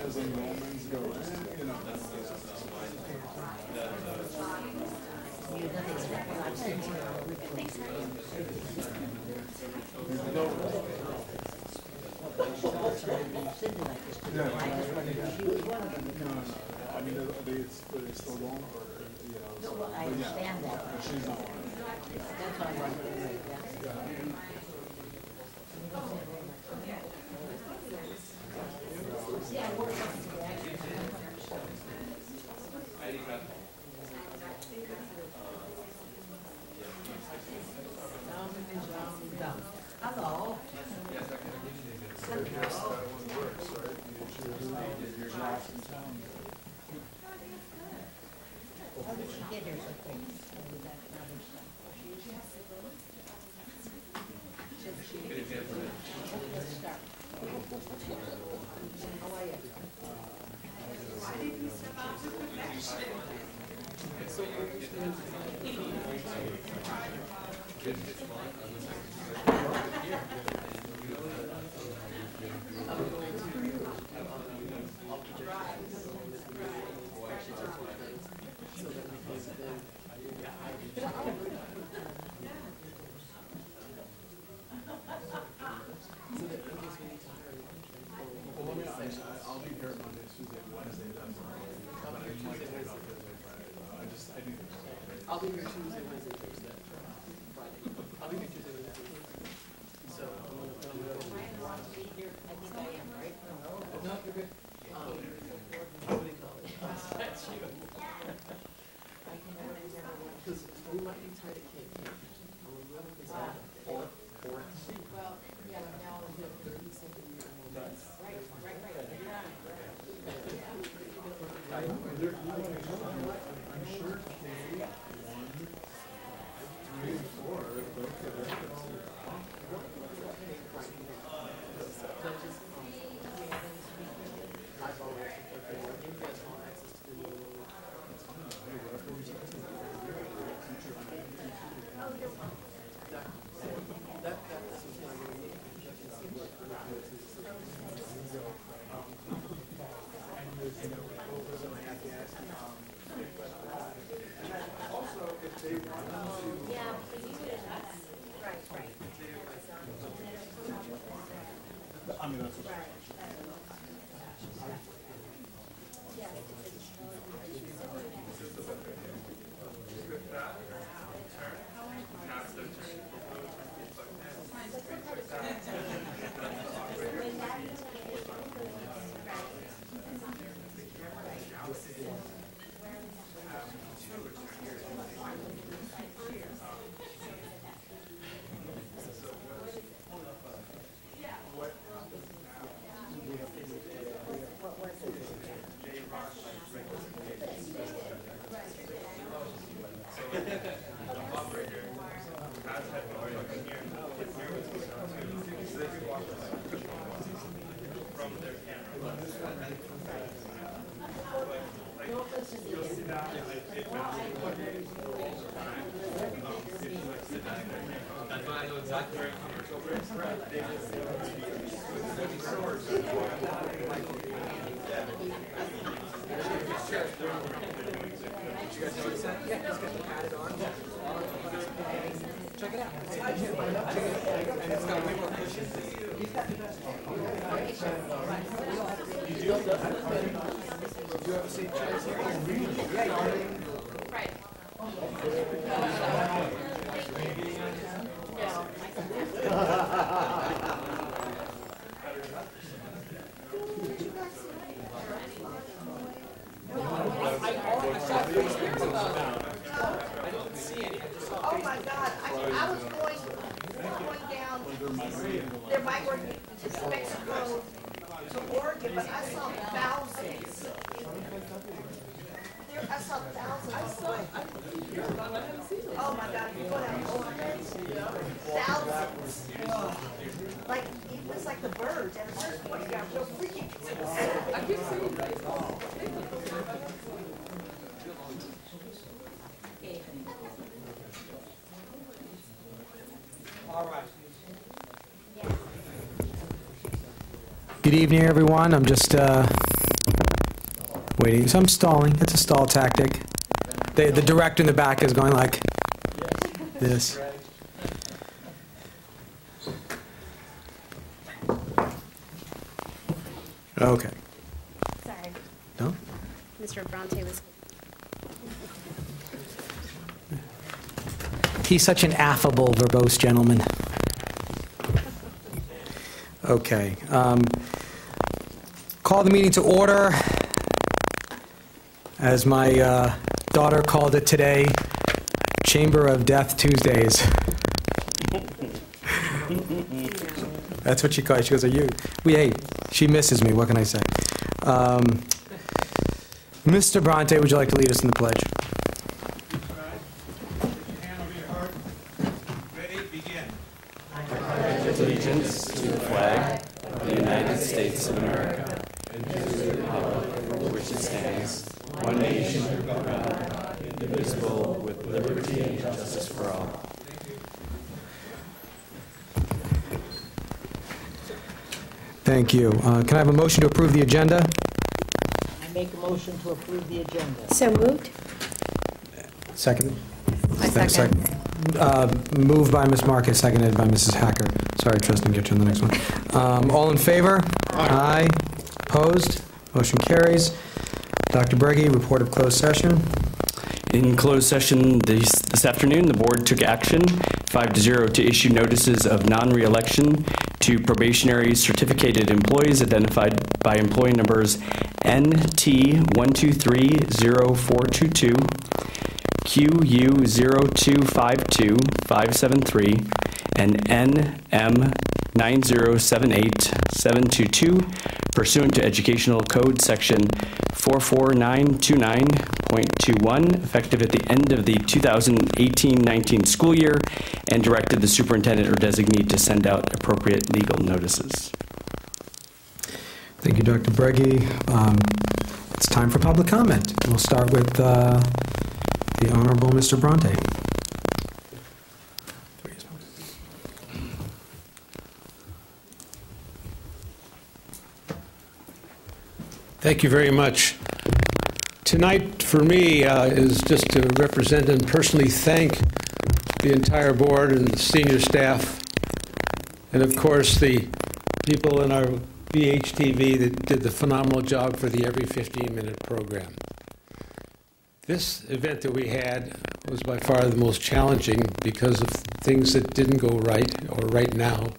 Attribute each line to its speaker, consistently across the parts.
Speaker 1: As enrollments go in, you know. I mean, it's still going, or, you know.
Speaker 2: No, well, I understand that.
Speaker 1: She's not on it.
Speaker 2: That's what I wanted to say, Hello. How did she get here so quick? How are you?
Speaker 3: Why did you step out to perfection?
Speaker 1: I'll be here Monday, Tuesday, Wednesday.
Speaker 4: I'll be here Tuesday, Wednesday, Thursday, Friday. I'll be here Tuesday, Wednesday, Thursday. So I'm gonna
Speaker 2: I think I am, right?
Speaker 4: no, you're good. What do you call it? That's you. Because we might be tight at Cape Camp. Or well, yeah, now I'm here 30-something years old. Right.
Speaker 1: I'm sure K1, 3, and 4 are both I mean, that's what
Speaker 4: Check it out. And it's got way more cushions. You do you have a seat chairs here? Yeah, right. I saw Facebook about that. I didn't see any.
Speaker 5: Oh my God! I was going down. They're migrating to Mexico, to Oregon, but I saw thousands. I saw thousands. Oh my God! If you go down Oregon, thousands. Like, it was like the birds, and the first one got real freaky.
Speaker 4: I keep seeing things.
Speaker 6: Good evening, everyone. I'm just waiting. So I'm stalling. It's a stall tactic. The director in the back is going like this. Okay.
Speaker 7: Sorry,
Speaker 6: No?
Speaker 7: Mr. Bronte was.
Speaker 6: He's such an affable, verbose gentleman. Okay. Call the meeting to order. As my daughter called it today, Chamber of Death Tuesdays. That's what she called it. She goes, "Are you?" Hey, she misses me. What can I say? Mr. Bronte, would you like to lead us in the pledge?
Speaker 1: Hand over your heart. Ready, begin.
Speaker 8: Allegiance to the flag of the United States of America and to the republic for which it stands, one nation under God, indivisible, with liberty and justice for all.
Speaker 6: Thank you. Can I have a motion to approve the agenda?
Speaker 2: I make a motion to approve the agenda.
Speaker 7: So moved?
Speaker 6: Second?
Speaker 7: I second.
Speaker 6: Moved by Ms. Marcus, seconded by Mrs. Hacker. Sorry, Tristan, get you on the next one. All in favor? Aye. Opposed? Motion carries. Dr. Breggy, report of closed session.
Speaker 8: In closed session this afternoon, the board took action 5-0 to issue notices of non-reelection to probationary certificated employees identified by employee numbers NT1230422, QU0252573, and NM9078722 pursuant to Educational Code Section 44929.21, effective at the end of the 2018-19 school year, and directed the superintendent or designee to send out appropriate legal notices.
Speaker 6: Thank you, Dr. Breggy. It's time for public comment. We'll start with the Honorable Mr. Bronte.
Speaker 9: Thank you very much. Tonight, for me, is just to represent and personally thank the entire board and the senior staff, and of course the people in our BHTV that did the phenomenal job for the Every 15-Minute program. This event that we had was by far the most challenging because of things that didn't go right, or right now.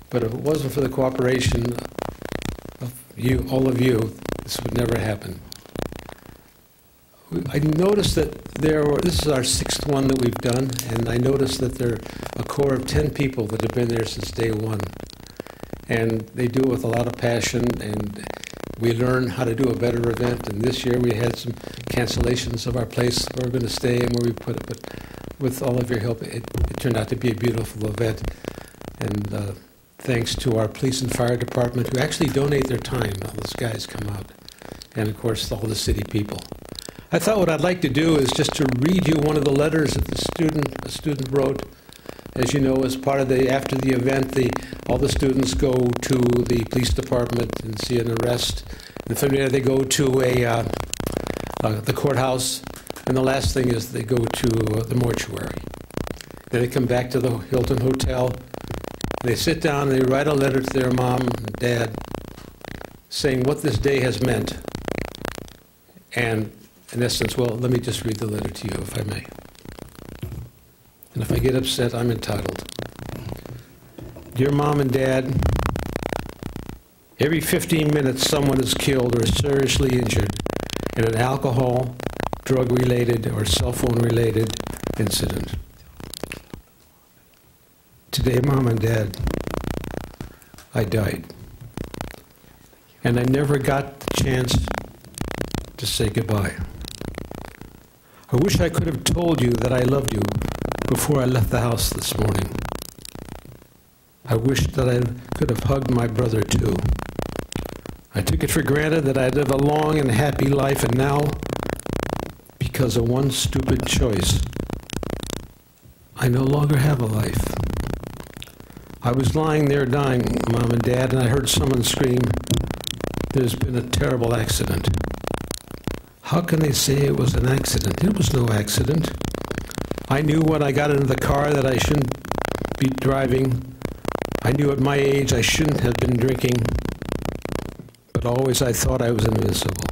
Speaker 9: But if it wasn't for the cooperation of you, all of you, this would never happen. I noticed that this is our 6th one that we've done, and I noticed that there are a core of 10 people that have been there since day one. And they do it with a lot of passion, and we learn how to do a better event. And this year we had some cancellations of our place where we're going to stay and where we put it. But with all of your help, it turned out to be a beautiful event. And thanks to our police and fire department, who actually donate their time. All those guys come out. And of course, all the city people. I thought what I'd like to do is just to read you one of the letters that a student wrote. As you know, as part of after the event, all the students go to the police department and see an arrest. And from there, they go to the courthouse. And the last thing is they go to the mortuary. Then they come back to the Hilton Hotel. They sit down and they write a letter to their mom and dad saying what this day has meant. And in essence, well, let me just read the letter to you, if I may. And if I get upset, I'm entitled. Dear Mom and Dad, every 15 minutes someone is killed or seriously injured in an alcohol, drug-related, or cell phone-related incident. Today, Mom and Dad, I died. And I never got the chance to say goodbye. I wish I could have told you that I loved you before I left the house this morning. I wished that I could have hugged my brother too. I took it for granted that I'd live a long and happy life, and now, because of one stupid choice, I no longer have a life. I was lying there dying, Mom and Dad, and I heard someone scream, "There's been a terrible accident." How can they say it was an accident? It was no accident. I knew when I got into the car that I shouldn't be driving. I knew at my age I shouldn't have been drinking. But always I thought I was invincible.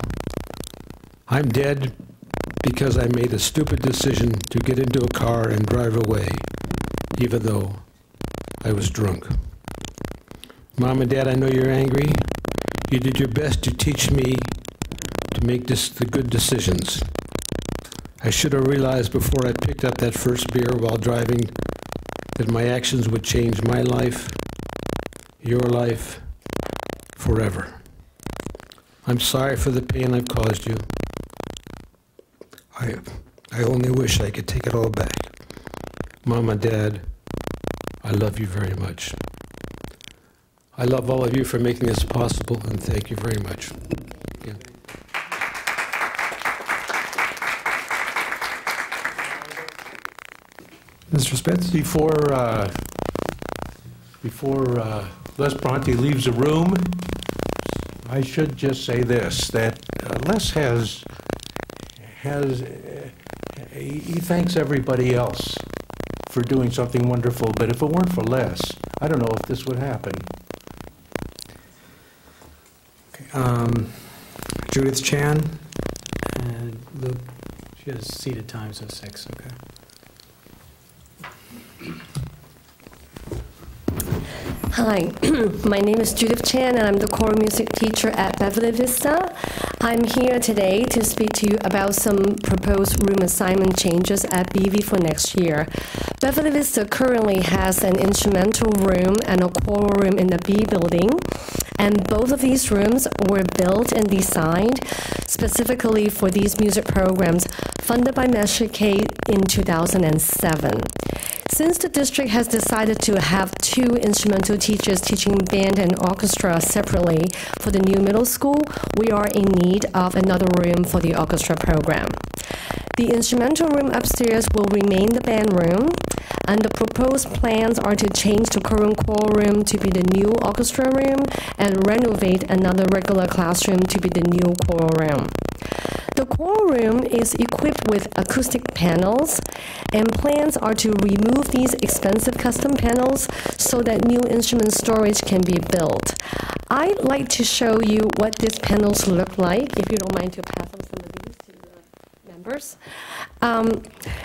Speaker 9: I'm dead because I made a stupid decision to get into a car and drive away, even though I was drunk. Mom and Dad, I know you're angry. You did your best to teach me to make the good decisions. I should have realized before I picked up that first beer while driving that my actions would change my life, your life, forever. I'm sorry for the pain I've caused you. I only wish I could take it all back. Mom and Dad, I love you very much. I love all of you for making this possible, and thank you very much. Again.
Speaker 6: Mr. Spitz?
Speaker 10: Before Les Bronte leaves the room, I should just say this, that Les he thanks everybody else for doing something wonderful, but if it weren't for Les, I don't know if this would happen.
Speaker 6: Okay, Judith Chan.
Speaker 11: And Luke, she has seated time, so 6, okay.
Speaker 12: Hi, my name is Judith Chan, and I'm the core music teacher at Beverly Vista. I'm here today to speak to you about some proposed room assignment changes at BV for next year. Beverly Vista currently has an instrumental room and a choral room in the B building, and both of these rooms were built and designed specifically for these music programs funded by Medicaid in 2007. Since the district has decided to have 2 instrumental teachers teaching band and orchestra separately for the new middle school, we are in need of another room for the orchestra program. The instrumental room upstairs will remain the band room, and the proposed plans are to change the current choral room to be the new orchestra room and renovate another regular classroom to be the new choral room. The choral room is equipped with acoustic panels, and plans are to remove these expensive custom panels so that new instrument storage can be built. I'd like to show you what these panels look like, if you don't mind to pass on some of these to the members.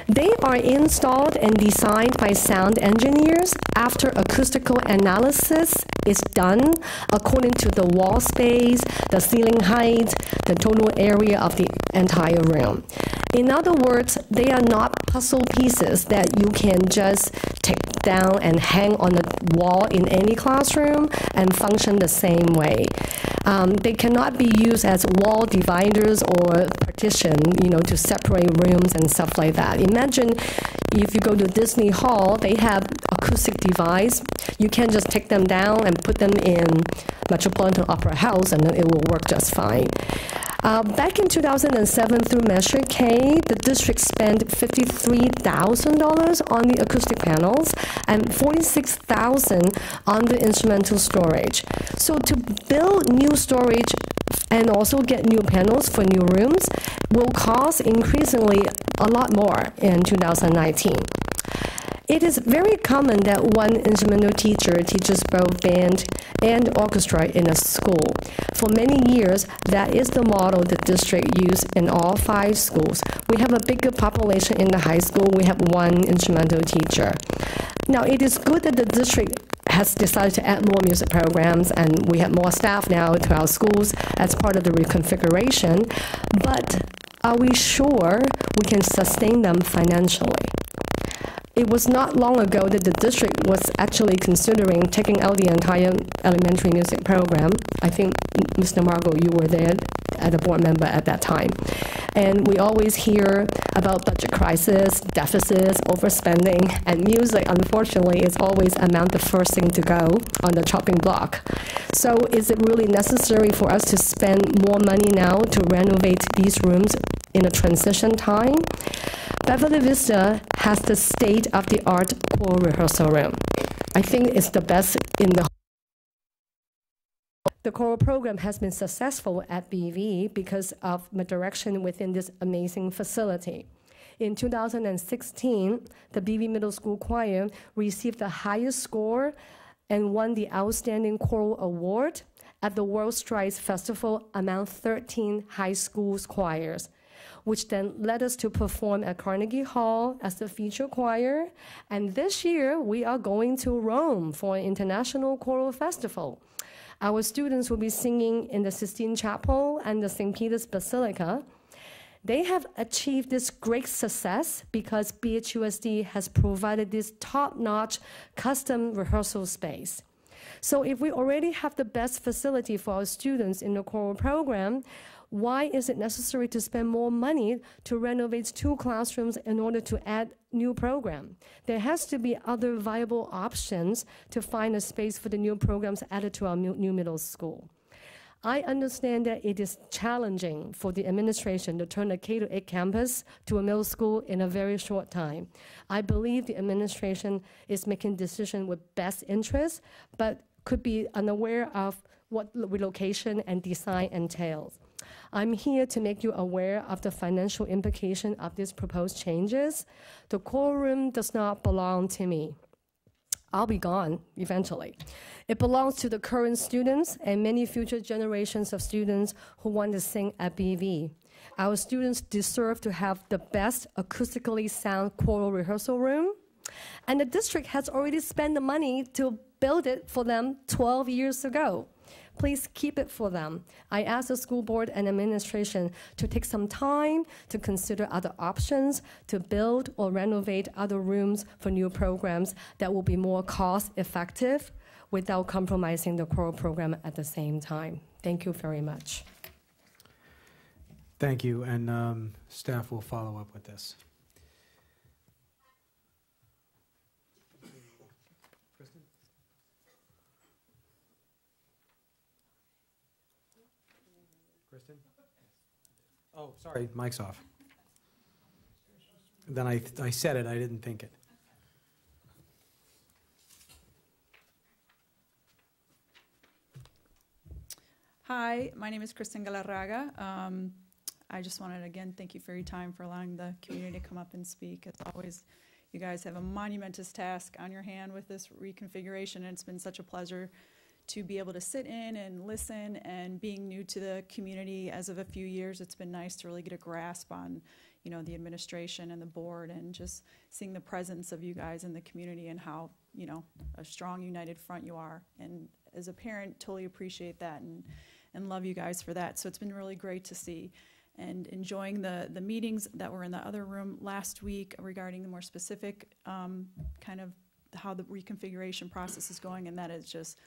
Speaker 12: They are installed and designed by sound engineers after acoustical analysis is done according to the wall space, the ceiling height, the total area of the entire room. In other words, they are not puzzle pieces that you can just take down and hang on the wall in any classroom and function the same way. They cannot be used as wall dividers or partition, to separate rooms and stuff like that. Imagine if you go to Disney Hall, they have acoustic device. You can just take them down and put them in Metropolitan Opera House, and then it will work just fine. Back in 2007 through Measure K, the district spent $53,000 on the acoustic panels and $46,000 on the instrumental storage. So to build new storage and also get new panels for new rooms will cost increasingly a lot more in 2019. It is very common that one instrumental teacher teaches both band and orchestra in a school. For many years, that is the model the district used in all 5 schools. We have a bigger population in the high school. We have one instrumental teacher. Now, it is good that the district has decided to add more music programs, and we have more staff now to our schools as part of the reconfiguration, but are we sure we can sustain them financially? It was not long ago that the district was actually considering taking out the entire elementary music program. I think, Mr. Margot, you were there as a board member at that time. And we always hear about budget crisis, deficits, overspending, and music, unfortunately, is always among the first thing to go on the chopping block. So is it really necessary for us to spend more money now to renovate these rooms in a transition time? Beverly Vista has the state-of-the-art choral rehearsal room. I think it's the best in the choral program has been successful at BV because of my direction within this amazing facility. In 2016, the BV Middle School Choir received the highest score and won the Outstanding Choral Award at the World Strides Festival among 13 high school choirs, which then led us to perform at Carnegie Hall as the feature choir. And this year, we are going to Rome for an international choral festival. Our students will be singing in the Sistine Chapel and the St. Peter's Basilica. They have achieved this great success because BHUSD has provided this top-notch custom rehearsal space. So if we already have the best facility for our students in the choral program, why is it necessary to spend more money to renovate 2 classrooms in order to add new program? There has to be other viable options to find a space for the new programs added to our new middle school. I understand that it is challenging for the administration to turn a K-8 campus to a middle school in a very short time. I believe the administration is making decisions with best interest, but could be unaware of what relocation and design entails. I'm here to make you aware of the financial implication of these proposed changes. The choral room does not belong to me. I'll be gone eventually. It belongs to the current students and many future generations of students who want to sing at BV. Our students deserve to have the best acoustically sound choral rehearsal room, and the district has already spent the money to build it for them 12 years ago. Please keep it for them. I ask the school board and administration to take some time to consider other options to build or renovate other rooms for new programs that will be more cost effective without compromising the choral program at the same time. Thank you very much.
Speaker 6: Thank you, and staff will follow up with this. Kristen? Oh, sorry, mic's off. Then I said it, I didn't think it.
Speaker 13: Hi, my name is Kristen Galarraga. I just wanted to, again, thank you for your time, for allowing the community to come up and speak. As always, you guys have a monumentous task on your hand with this reconfiguration, and it's been such a pleasure to be able to sit in and listen. And being new to the community as of a few years, it's been nice to really get a grasp on, you know, the administration and the board, and just seeing the presence of you guys in the community and how, you know, a strong, united front you are. And as a parent, totally appreciate that and love you guys for that. So it's been really great to see, and enjoying the meetings that were in the other room last week regarding the more specific kind of how the reconfiguration process is going. And that is just,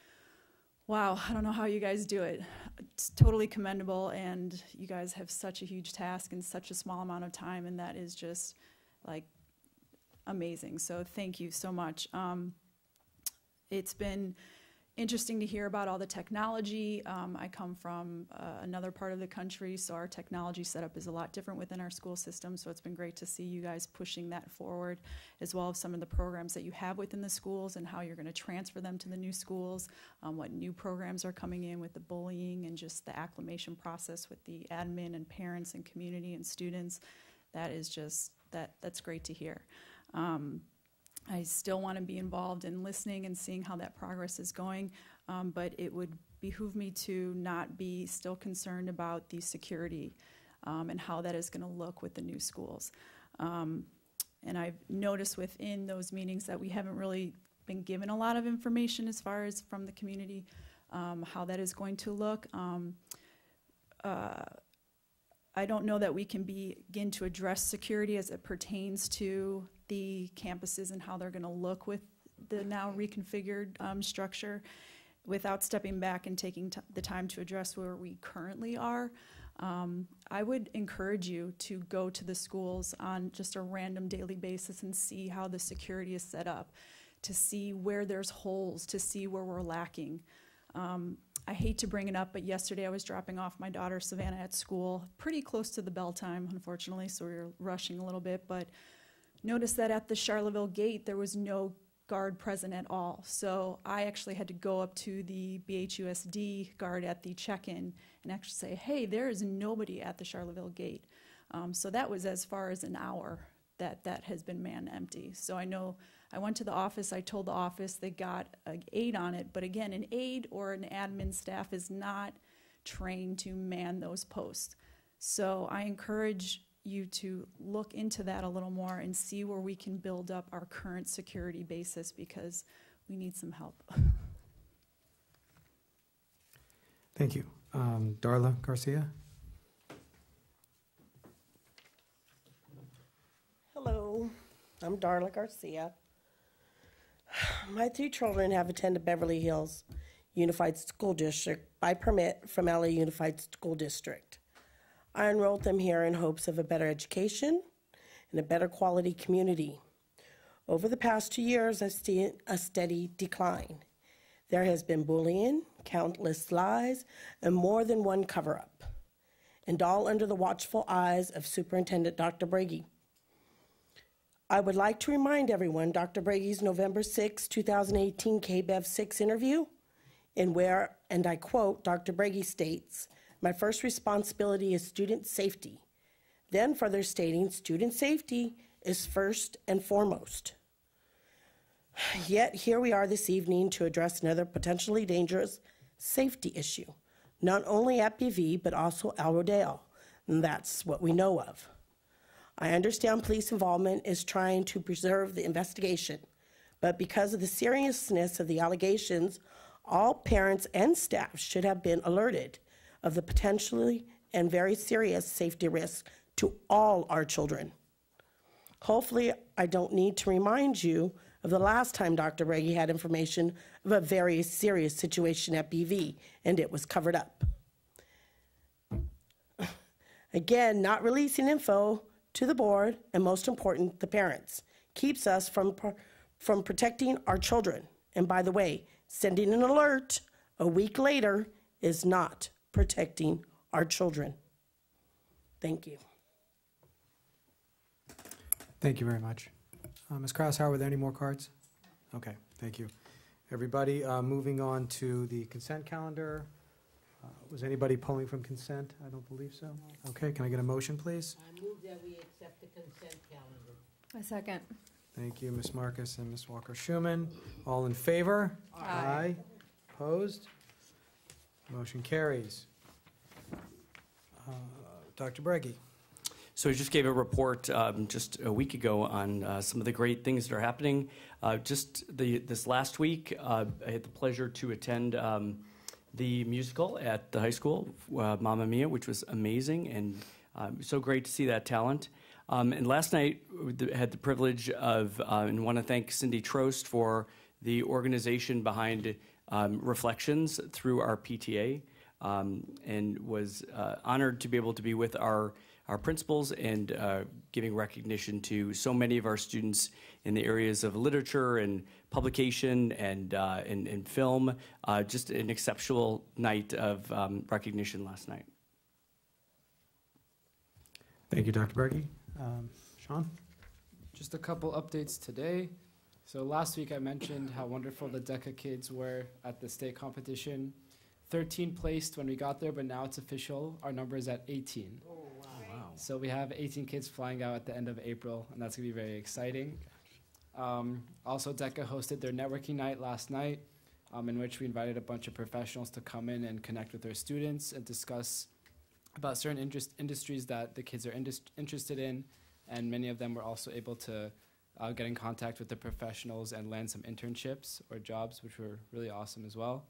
Speaker 13: wow, I don't know how you guys do it. It's totally commendable, and you guys have such a huge task in such a small amount of time, and that is just like amazing. So thank you so much. It's been interesting to hear about all the technology. I come from another part of the country, so our technology setup is a lot different within our school system, so it's been great to see you guys pushing that forward, as well as some of the programs that you have within the schools and how you're going to transfer them to the new schools, what new programs are coming in with the bullying and just the acclimation process with the admin and parents and community and students. That is just, that's great to hear. I still want to be involved in listening and seeing how that progress is going, but it would behoove me to not be still concerned about the security and how that is going to look with the new schools. And I've noticed within those meetings that we haven't really been given a lot of information as far as from the community how that is going to look. I don't know that we can begin to address security as it pertains to the campuses and how they're going to look with the now reconfigured structure without stepping back and taking the time to address where we currently are. I would encourage you to go to the schools on just a random daily basis and see how the security is set up, to see where there's holes, to see where we're lacking. I hate to bring it up, but yesterday I was dropping off my daughter Savannah at school, pretty close to the bell time, unfortunately, so we were rushing a little bit, but noticed that at the Charlottesville gate there was no guard present at all. So I actually had to go up to the BHUSD guard at the check-in and actually say, hey, there is nobody at the Charlottesville gate. So that was as far as an hour that has been man empty. So I know I went to the office, I told the office they got an aide on it, but again, an aide or an admin staff is not trained to man those posts. So I encourage you to look into that a little more and see where we can build up our current security basis, because we need some help.
Speaker 6: Thank you. Darla Garcia?
Speaker 14: Hello, I'm Darla Garcia. My 3 children have attended Beverly Hills Unified School District by permit from LA Unified School District. I enrolled them here in hopes of a better education and a better quality community. Over the past 2 years, I've seen a steady decline. There has been bullying, countless lies, and more than one cover-up, and all under the watchful eyes of Superintendent Dr. Bragi. I would like to remind everyone Dr. Bragi's November 6, 2018 Kbev 6 interview, in where, and I quote, Dr. Bragi states, "My first responsibility is student safety." Then further stating, student safety is first and foremost. Yet here we are this evening to address another potentially dangerous safety issue, not only at BV, but also El Rodeo, and that's what we know of. I understand police involvement is trying to preserve the investigation, but because of the seriousness of the allegations, all parents and staff should have been alerted of the potentially and very serious safety risks to all our children. Hopefully, I don't need to remind you of the last time Dr. Bragi had information of a very serious situation at BV, and it was covered up. Again, not releasing info to the board, and most important, the parents, keeps us from protecting our children. And by the way, sending an alert a week later is not protecting our children. Thank you.
Speaker 6: Thank you very much. Ms. Kraushauer, were there any more cards? Okay, thank you. Everybody, moving on to the consent calendar. Was anybody pulling from consent? I don't believe so. Okay, can I get a motion, please?
Speaker 2: I move that we accept the consent calendar.
Speaker 13: A second.
Speaker 6: Thank you, Ms. Marcus and Ms. Walker-Schuman. All in favor?
Speaker 13: Aye.
Speaker 6: Opposed? Motion carries. Dr. Bragi.
Speaker 8: So I just gave a report just a week ago on some of the great things that are happening. This last week, I had the pleasure to attend the musical at the high school, Mamma Mia, which was amazing, and so great to see that talent. And last night, I had the privilege of, and want to thank Cindy Trost for the organization behind Reflections through our PTA, and was honored to be able to be with our principals and giving recognition to so many of our students in the areas of literature and publication and film. Just an exceptional night of recognition last night.
Speaker 6: Thank you, Dr. Bragi. Sean?
Speaker 15: Just a couple updates today. So last week I mentioned how wonderful the DECA kids were at the state competition. 13 placed when we got there, but now it's official. Our number is at 18.
Speaker 2: Oh, wow.
Speaker 15: So we have 18 kids flying out at the end of April, and that's going to be very exciting. Also, DECA hosted their networking night last night, in which we invited a bunch of professionals to come in and connect with their students and discuss about certain industries that the kids are interested in, and many of them were also able to get in contact with the professionals and land some internships or jobs, which were really awesome as well.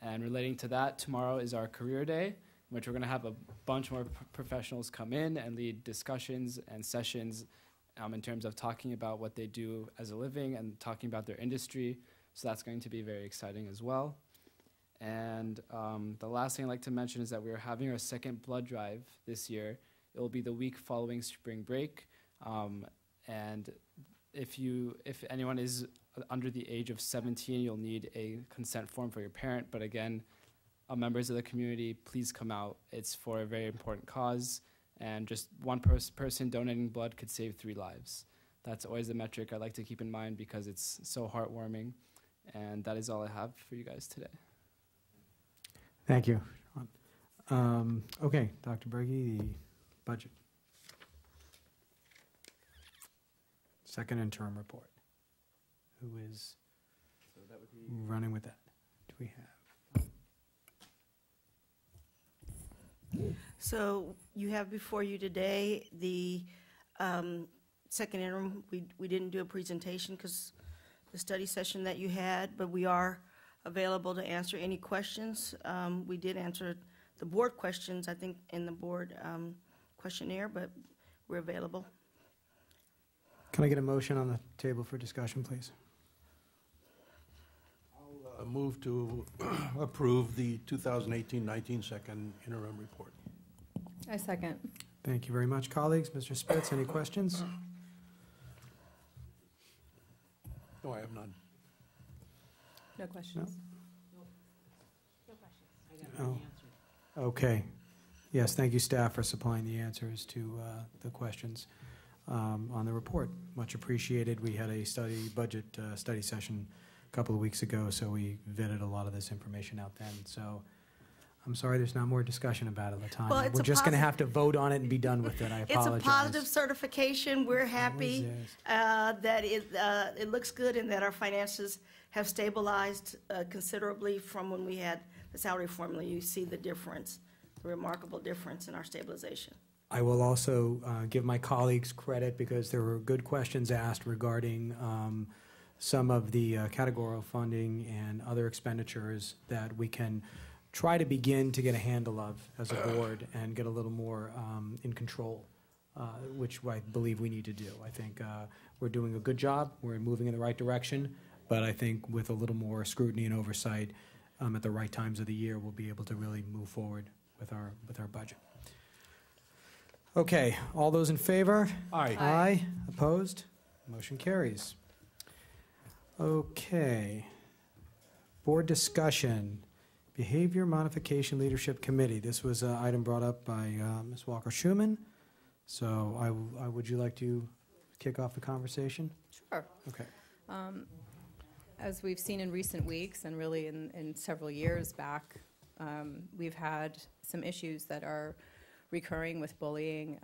Speaker 15: And relating to that, tomorrow is our career day, in which we're going to have a bunch more professionals come in and lead discussions and sessions in terms of talking about what they do as a living and talking about their industry. So that's going to be very exciting as well. And the last thing I'd like to mention is that we are having our second blood drive this year. It will be the week following spring break. And if anyone is under the age of 17, you'll need a consent form for your parent. But again, members of the community, please come out. It's for a very important cause. And just one person donating blood could save 3 lives. That's always the metric I like to keep in mind because it's so heartwarming. And that is all I have for you guys today.
Speaker 6: Thank you, Sean. Okay, Dr. Berge, the budget. Second interim report. Who is running with that? Do we have?
Speaker 5: So you have before you today the second interim. We didn't do a presentation because the study session that you had, but we are available to answer any questions. We did answer the board questions, I think, in the board questionnaire, but we're available.
Speaker 6: Can I get a motion on the table for discussion, please?
Speaker 16: I'll move to approve the 2018-19 second interim report.
Speaker 13: I second.
Speaker 6: Thank you very much, colleagues. Mr. Spitz, any questions?
Speaker 16: No, I have none.
Speaker 13: No questions.
Speaker 2: No questions. I got
Speaker 6: Oh.
Speaker 2: the answer.
Speaker 6: Okay. Yes, thank you, staff, for supplying the answers to the questions on the report. Much appreciated. We had a budget study session a couple of weeks ago, so we vetted a lot of this information out then. So I'm sorry there's not more discussion about it at the time.
Speaker 5: Well, it's
Speaker 6: We're
Speaker 5: a
Speaker 6: just going to
Speaker 5: posi-
Speaker 6: have to vote on it and be done with it. I apologize.
Speaker 5: It's a positive certification. We're happy that it looks good and that our finances have stabilized considerably from when we had the salary formula. You see the difference, the remarkable difference in our stabilization.
Speaker 6: I will also give my colleagues credit because there were good questions asked regarding some of the categorical funding and other expenditures that we can try to begin to get a handle of as a board and get a little more in control, which I believe we need to do. I think we're doing a good job. We're moving in the right direction, but I think with a little more scrutiny and oversight at the right times of the year, we'll be able to really move forward with our budget. Okay, all those in favor?
Speaker 16: Aye.
Speaker 6: Aye. Opposed? Motion carries. Okay. Board discussion. Behavior Modification Leadership Committee. This was an item brought up by Ms. Walker-Schuman. So would you like to kick off the conversation?
Speaker 17: Sure.
Speaker 6: Okay.
Speaker 17: As we've seen in recent weeks and really in several years back, we've had some issues that are recurring with bullying.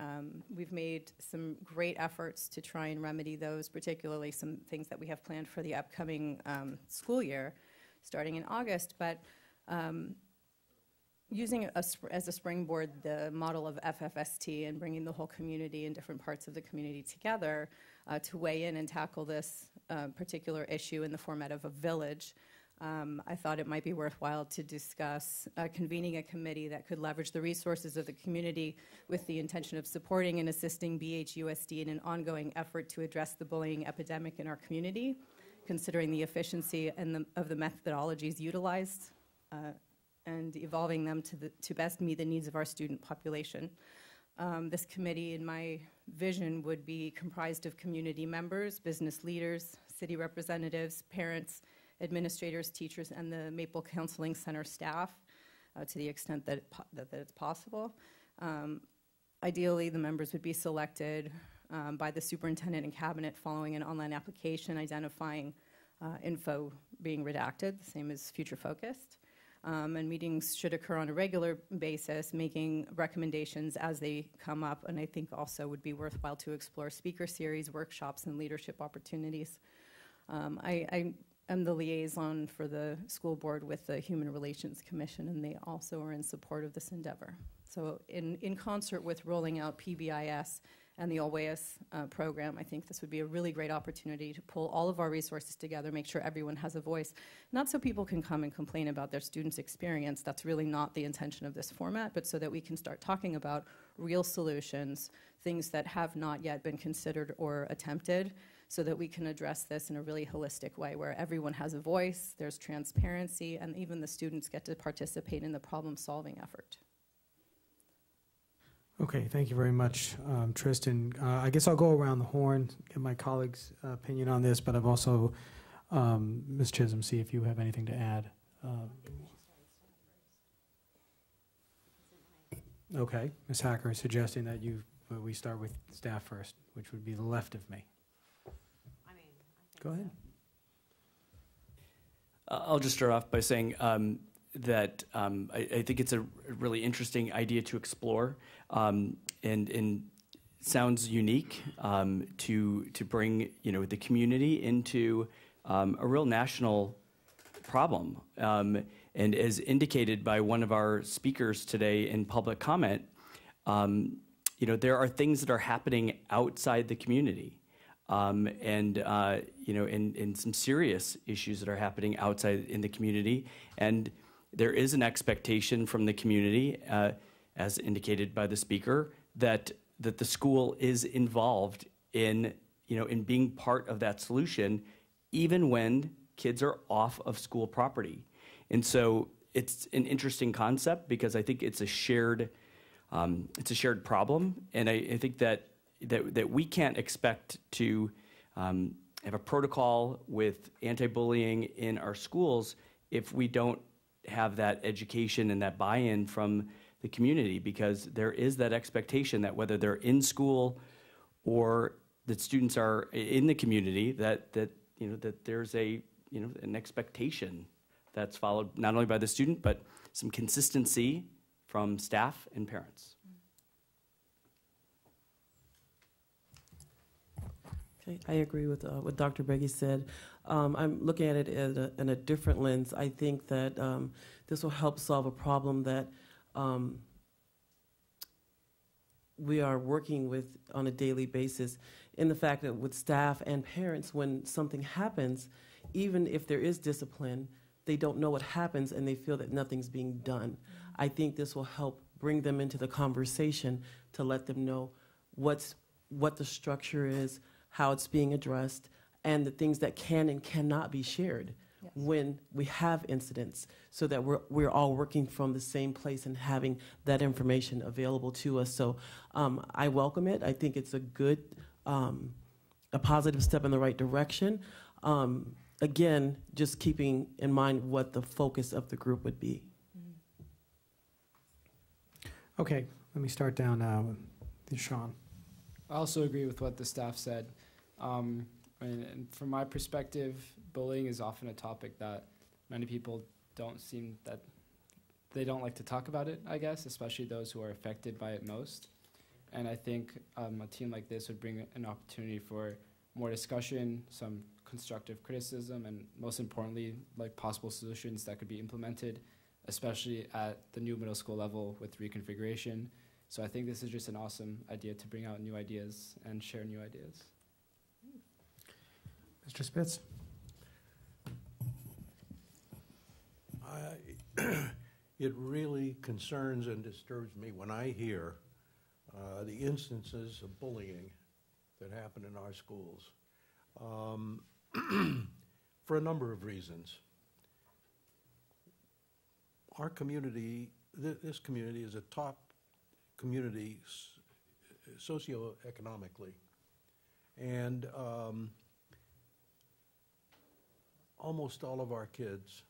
Speaker 17: We've made some great efforts to try and remedy those, particularly some things that we have planned for the upcoming school year starting in August. But using as a springboard the model of FFST and bringing the whole community and different parts of the community together to weigh in and tackle this particular issue in the format of a village, I thought it might be worthwhile to discuss convening a committee that could leverage the resources of the community with the intention of supporting and assisting BHUSD in an ongoing effort to address the bullying epidemic in our community, considering the efficiency of the methodologies utilized and evolving them to best meet the needs of our student population. This committee, in my vision, would be comprised of community members, business leaders, city representatives, parents, administrators, teachers, and the Maple Counseling Center staff to the extent that it's possible. Ideally, the members would be selected by the superintendent and cabinet following an online application identifying info being redacted, the same as future focused. And meetings should occur on a regular basis, making recommendations as they come up, and I think also would be worthwhile to explore speaker series, workshops, and leadership opportunities. I am the liaison for the school board with the Human Relations Commission, and they also are in support of this endeavor. So in concert with rolling out PBIS and the Always program, I think this would be a really great opportunity to pull all of our resources together, make sure everyone has a voice, not so people can come and complain about their students' experience. That's really not the intention of this format, but so that we can start talking about real solutions, things that have not yet been considered or attempted so that we can address this in a really holistic way where everyone has a voice, there's transparency, and even the students get to participate in the problem-solving effort.
Speaker 6: Okay, thank you very much, Tristan. I guess I'll go around the horn, get my colleagues' opinion on this, but I've also, Ms. Chisholm, see if you have anything to add. Okay, Ms. Hacker is suggesting that we start with staff first, which would be the left of me. Go ahead.
Speaker 8: I'll just start off by saying that I think it's a really interesting idea to explore, and sounds unique to bring the community into a real national problem. And as indicated by one of our speakers today in public comment, there are things that are happening outside the community, and some serious issues that are happening outside in the community. And there is an expectation from the community, as indicated by the speaker, that the school is involved in being part of that solution, even when kids are off of school property. And so it's an interesting concept because I think it's a shared problem, and I think that we can't expect to have a protocol with anti-bullying in our schools if we don't have that education and that buy-in from the community, because there is that expectation that whether they're in school or that students are in the community, that there's an expectation that's followed not only by the student, but some consistency from staff and parents.
Speaker 4: Okay, I agree with what Dr. Beggy said. I'm looking at it in a different lens. I think that this will help solve a problem that we are working with on a daily basis, in the fact that with staff and parents, when something happens, even if there is discipline, they don't know what happens and they feel that nothing's being done. I think this will help bring them into the conversation to let them know what the structure is, how it's being addressed, and the things that can and cannot be shared when we have incidents, so that we're all working from the same place and having that information available to us. So I welcome it. I think it's a good, a positive step in the right direction. Again, just keeping in mind what the focus of the group would be.
Speaker 6: Okay, let me start down now with Sean.
Speaker 15: I also agree with what the staff said. And from my perspective, bullying is often a topic that many people don't like to talk about it, I guess, especially those who are affected by it most. And I think a team like this would bring an opportunity for more discussion, some constructive criticism, and most importantly, like possible solutions that could be implemented, especially at the new middle school level with reconfiguration. So I think this is just an awesome idea to bring out new ideas and share new ideas.
Speaker 6: Mr. Spitz?
Speaker 16: It really concerns and disturbs me when I hear the instances of bullying that happen in our schools for a number of reasons. Our community, this community is a top community socioeconomically, and almost all of our kids,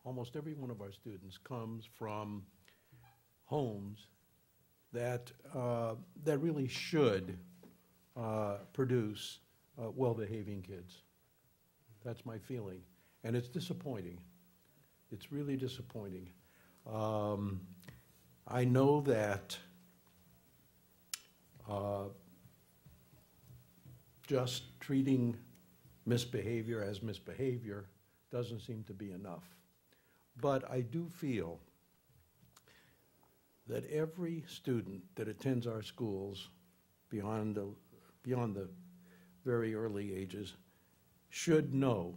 Speaker 16: almost every one of our students comes from homes that that really should produce well-behaving kids. That's my feeling, and it's disappointing. It's really disappointing. I know that just treating misbehavior as misbehavior doesn't seem to be enough. But I do feel that every student that attends our schools beyond the very early ages should know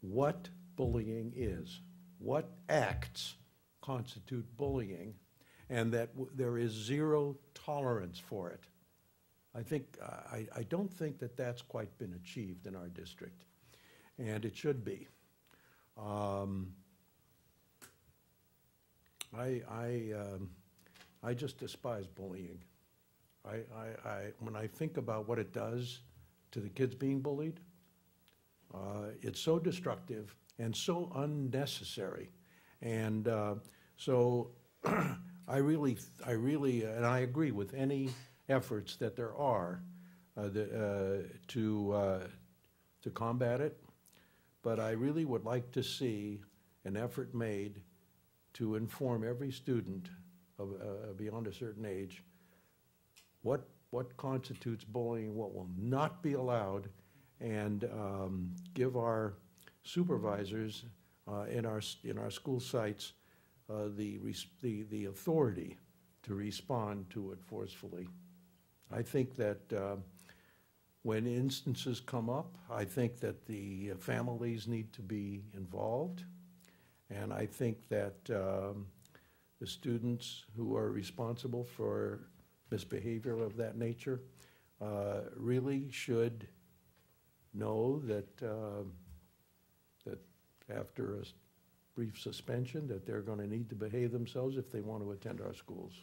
Speaker 16: what bullying is, what acts constitute bullying, and that there is zero tolerance for it. I don't think that that's quite been achieved in our district, and it should be. I just despise bullying. When I think about what it does to the kids being bullied, it's so destructive and so unnecessary. And so I really, and I agree with any efforts that there are to combat it, but I really would like to see an effort made to inform every student of, beyond a certain age what constitutes bullying, what will not be allowed, and give our supervisors in our school sites the authority to respond to it forcefully. I think that when instances come up, I think that the families need to be involved, and I think that the students who are responsible for misbehavior of that nature really should know that that after a brief suspension that they're going to need to behave themselves if they want to attend our schools.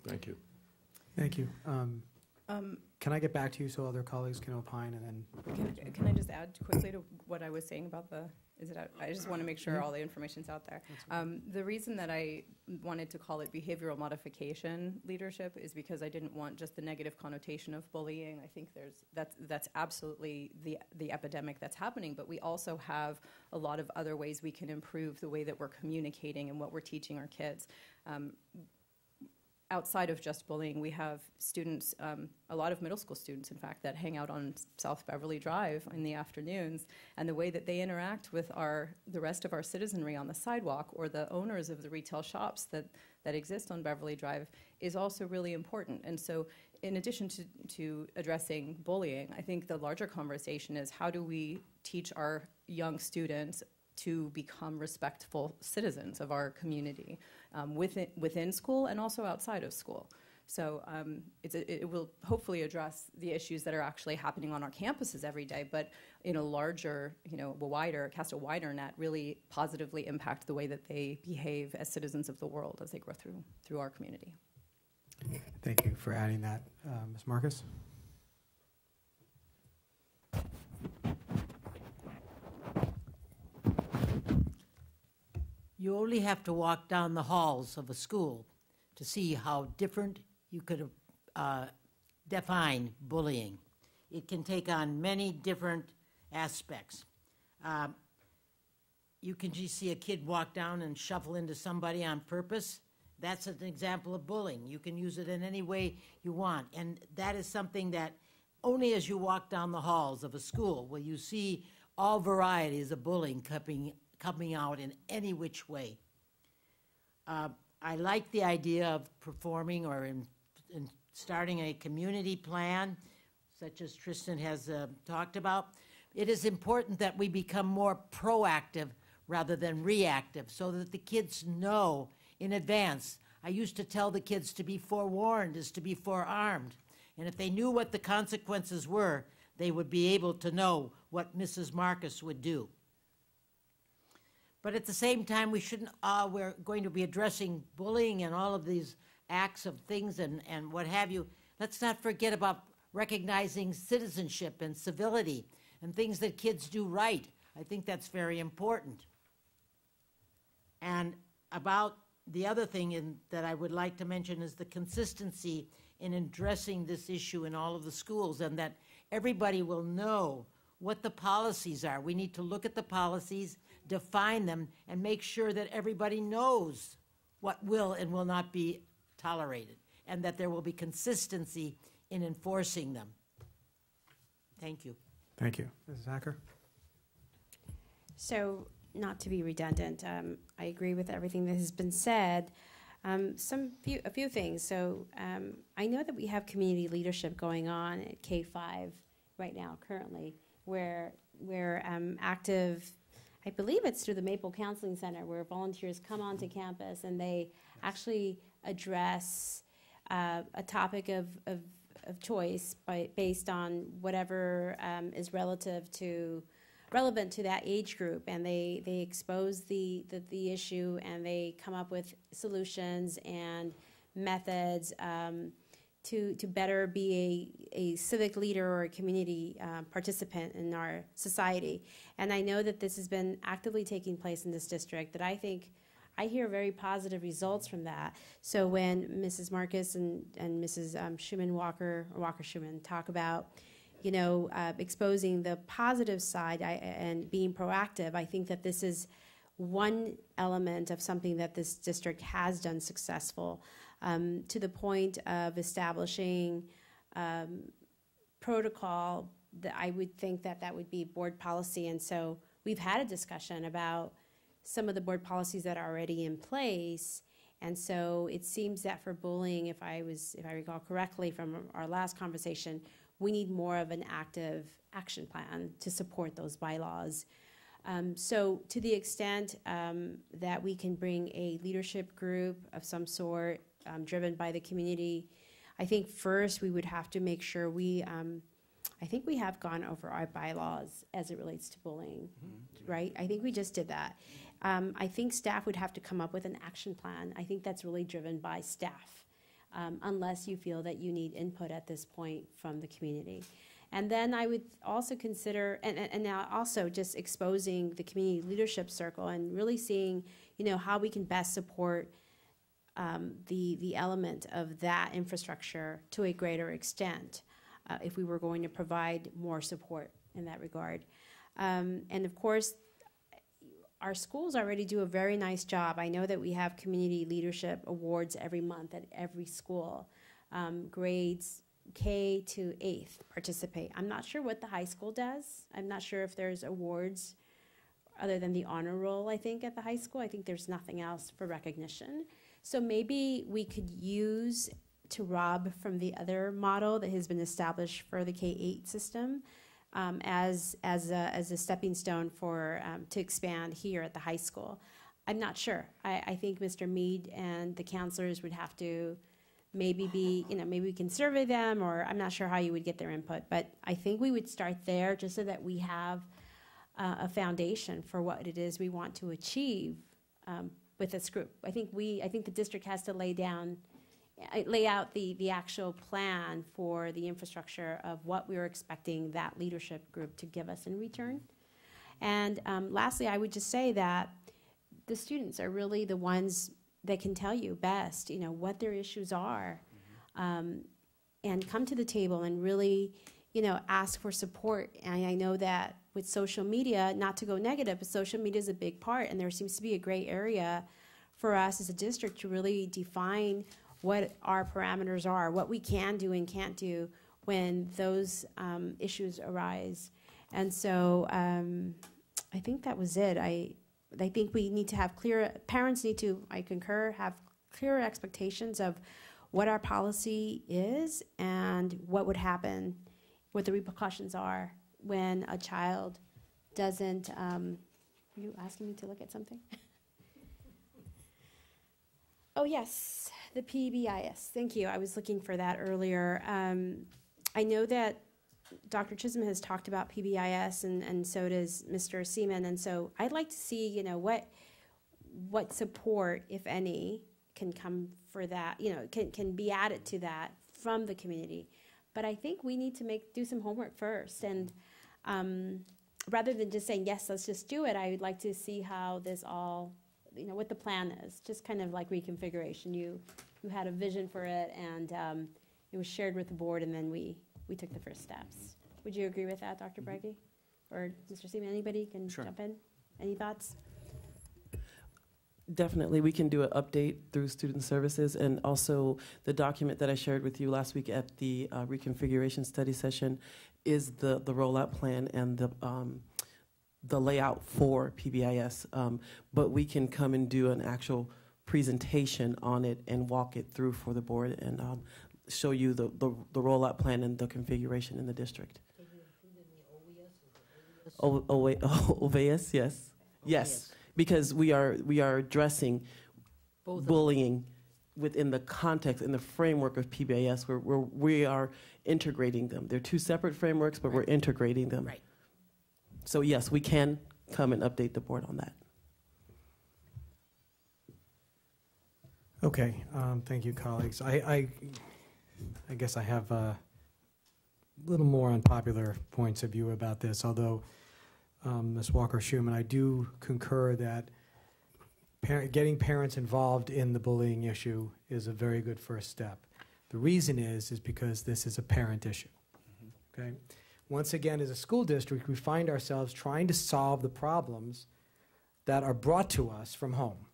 Speaker 16: Thank you.
Speaker 11: Thank you. Can I get back to you so other colleagues can opine, and then?
Speaker 17: Can I just add quickly to what I was saying about the, is it out? I just want to make sure all the information's out there. The reason that I wanted to call it behavioral modification leadership is because I didn't want just the negative connotation of bullying. I think that's absolutely the epidemic that's happening, but we also have a lot of other ways we can improve the way that we're communicating and what we're teaching our kids. Outside of just bullying, we have students, a lot of middle school students, in fact, that hang out on South Beverly Drive in the afternoons, and the way that they interact with the rest of our citizenry on the sidewalk or the owners of the retail shops that exist on Beverly Drive is also really important. And so in addition to addressing bullying, I think the larger conversation is how do we teach our young students to become respectful citizens of our community within school and also outside of school. So it will hopefully address the issues that are actually happening on our campuses every day, but in a larger, cast a wider net, really positively impact the way that they behave as citizens of the world as they grow through our community.
Speaker 11: Thank you for adding that. Ms. Marcus?
Speaker 2: You only have to walk down the halls of a school to see how different you could define bullying. It can take on many different aspects. You can just see a kid walk down and shuffle into somebody on purpose. That's an example of bullying. You can use it in any way you want. And that is something that only as you walk down the halls of a school will you see all varieties of bullying coming out in any which way. I like the idea of performing or in starting a community plan, such as Tristan has talked about. It is important that we become more proactive rather than reactive so that the kids know in advance. I used to tell the kids to be forewarned is to be forearmed. And if they knew what the consequences were, they would be able to know what Mrs. Marcus would do. But at the same time, we shouldn't, we're going to be addressing bullying and all of these acts of things and what have you. Let's not forget about recognizing citizenship and civility and things that kids do right. I think that's very important. And about the other thing that I would like to mention is the consistency in addressing this issue in all of the schools, and that everybody will know what the policies are. We need to look at the policies, define them, and make sure that everybody knows what will and will not be tolerated, and that there will be consistency in enforcing them. Thank you.
Speaker 11: Thank you. Mrs. Hacker?
Speaker 7: So, not to be redundant, I agree with everything that has been said. A few things. So, I know that we have community leadership going on at K5 right now, currently, where we're active. I believe it's through the Maple Counseling Center, where volunteers come onto campus and they actually address a topic of choice based on whatever is relevant to that age group, and they expose the issue, and they come up with solutions and methods to better be a civic leader or a community participant in our society. And I know that this has been actively taking place in this district, that I hear very positive results from that. So when Mrs. Marcus and Mrs. Walker-Schuman talk about, exposing the positive side and being proactive, I think that this is one element of something that this district has done successful, to the point of establishing protocol that I would think that would be board policy. And so we've had a discussion about some of the board policies that are already in place. And so it seems that for bullying, if I recall correctly from our last conversation, we need more of an active action plan to support those bylaws. So to the extent that we can bring a leadership group of some sort driven by the community, I think first we would have to make sure I think we have gone over our bylaws as it relates to bullying, right? I think we just did that. I think staff would have to come up with an action plan. I think that's really driven by staff, unless you feel that you need input at this point from the community. And then I would also consider, and now also just exposing the community leadership circle and really seeing, how we can best support the element of that infrastructure to a greater extent, if we were going to provide more support in that regard. And of course, our schools already do a very nice job. I know that we have community leadership awards every month at every school. Grades K to 8th participate. I'm not sure what the high school does. I'm not sure if there's awards other than the honor roll, I think, at the high school. I think there's nothing else for recognition. So maybe we could use to rob from the other model that has been established for the K-8 system as a stepping stone for to expand here at the high school. I'm not sure. I think Mr. Mead and the counselors would have to maybe maybe we can survey them, or I'm not sure how you would get their input, but I think we would start there just so that we have a foundation for what it is we want to achieve with this group. I think the district has to lay out the actual plan for the infrastructure of what we were expecting that leadership group to give us in return. And lastly, I would just say that the students are really the ones that can tell you best, what their issues are, and come to the table and really, ask for support. And I know that with social media, not to go negative, but social media is a big part, and there seems to be a gray area for us as a district to really define what our parameters are, what we can do and can't do when those issues arise. And so I think that was it. I think we need to have parents need to, I concur, have clear expectations of what our policy is and what would happen, what the repercussions are when a child doesn't, are you asking me to look at something? Oh, yes, the PBIS. Thank you. I was looking for that earlier. I know that Dr. Chisholm has talked about PBIS, and so does Mr. Seaman, and so I'd like to see, what support, if any, can come for that, can be added to that from the community. But I think we need to do some homework first, and rather than just saying, yes, let's just do it, I would like to see how this all, what the plan is, just kind of like reconfiguration. You had a vision for it, and it was shared with the board, and then we took the first steps. Would you agree with that, Dr. Breggy? Or Mr. Seaman, anybody can jump in? Any thoughts?
Speaker 4: Definitely, we can do an update through student services, and also the document that I shared with you last week at the reconfiguration study session is the rollout plan and the layout for PBIS, but we can come and do an actual presentation on it and walk it through for the board and show you the rollout plan and the configuration in the district. OVS, yes, yes, because we are addressing bullying within the context, in the framework of PBIS, where we are integrating them. They're two separate frameworks, but we're integrating them.
Speaker 2: Right.
Speaker 4: So yes, we can come and update the board on that.
Speaker 11: Okay, thank you, colleagues. I guess I have a little more unpopular points of view about this, although, Ms. Walker-Schuman, I do concur that getting parents involved in the bullying issue is a very good first step. The reason is because this is a parent issue, okay? Once again, as a school district, we find ourselves trying to solve the problems that are brought to us from home,